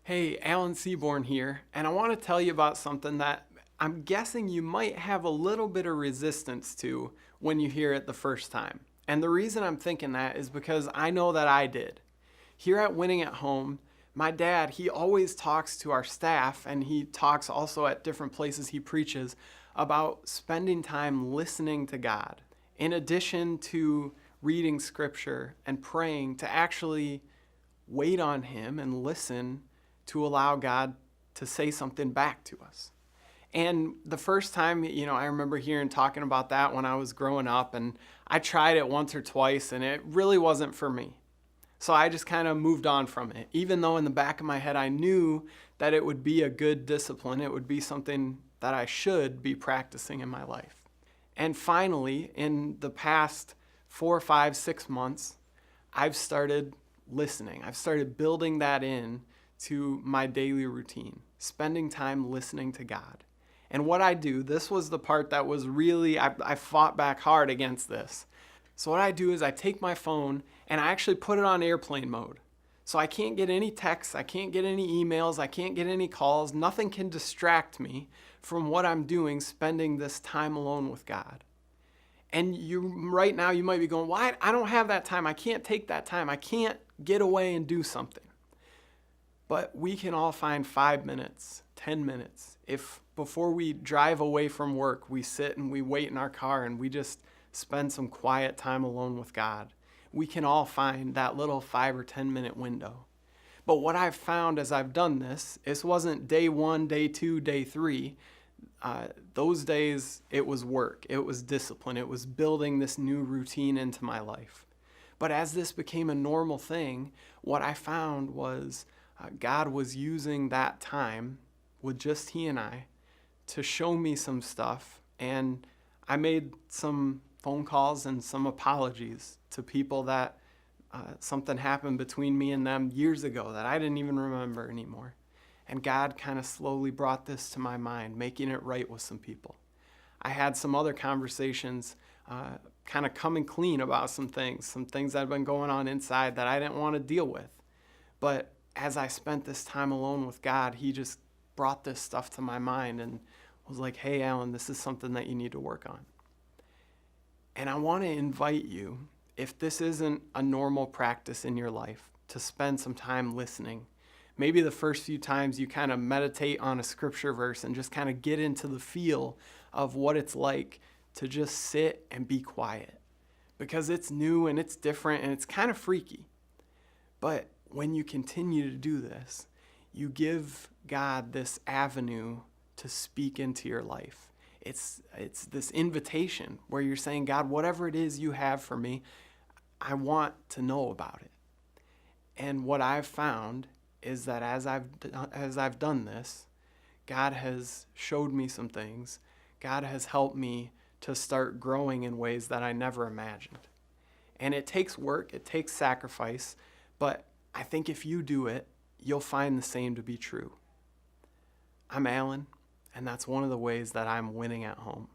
Hey, Alan Seaborn here, and I want to tell you about something that I'm guessing you might have a little bit of resistance to when you hear it the first time. And the reason I'm thinking that is because I know that I did. Here at Winning at Home, my dad, he always talks to our staff, and he talks also at different places he preaches about spending time listening to God. In addition to reading scripture and praying, to actually wait on him and listen to allow God to say something back to us. And the first time, I remember hearing talking about that when I was growing up, and I tried it once or twice, and it really wasn't for me. So I just kind of moved on from it, even though in the back of my head I knew that it would be a good discipline. It would be something that I should be practicing in my life. And finally, in the past 4, 5, 6 months, I've started listening. I've started building that in to my daily routine, spending time listening to God. And what I do, this was the part that was really, I fought back hard against this. So what I do is I take my phone and I actually put it on airplane mode. So I can't get any texts, I can't get any emails, I can't get any calls, nothing can distract me from what I'm doing, spending this time alone with God. And right now you might be going, why? I don't have that time, I can't take that time, I can't get away and do something. But we can all find 5 minutes, 10 minutes. If before we drive away from work, we sit and we wait in our car and we just spend some quiet time alone with God, we can all find that little 5 or 10 minute window. But what I've found as I've done this wasn't day 1, day 2, day 3. Those days it was work, it was discipline, it was building this new routine into my life. But as this became a normal thing, what I found was God was using that time with just he and I to show me some stuff, and I made some phone calls and some apologies to people that something happened between me and them years ago that I didn't even remember anymore. And God kind of slowly brought this to my mind, making it right with some people. I had some other conversations kind of coming clean about some things that have been going on inside that I didn't want to deal with. But as I spent this time alone with God, he just brought this stuff to my mind and was like, hey, Alan, this is something that you need to work on. And I want to invite you, if this isn't a normal practice in your life, to spend some time listening. Maybe the first few times you kind of meditate on a scripture verse and just kind of get into the feel of what it's like to just sit and be quiet. Because it's new and it's different and it's kind of freaky. But when you continue to do this, you give God this avenue to speak into your life. It's this invitation where you're saying, God, whatever it is you have for me, I want to know about it. And what I've found is that as I've done this, God has showed me some things. God has helped me to start growing in ways that I never imagined. And it takes work, it takes sacrifice, but I think if you do it, you'll find the same to be true. I'm Alan, and that's one of the ways that I'm winning at home.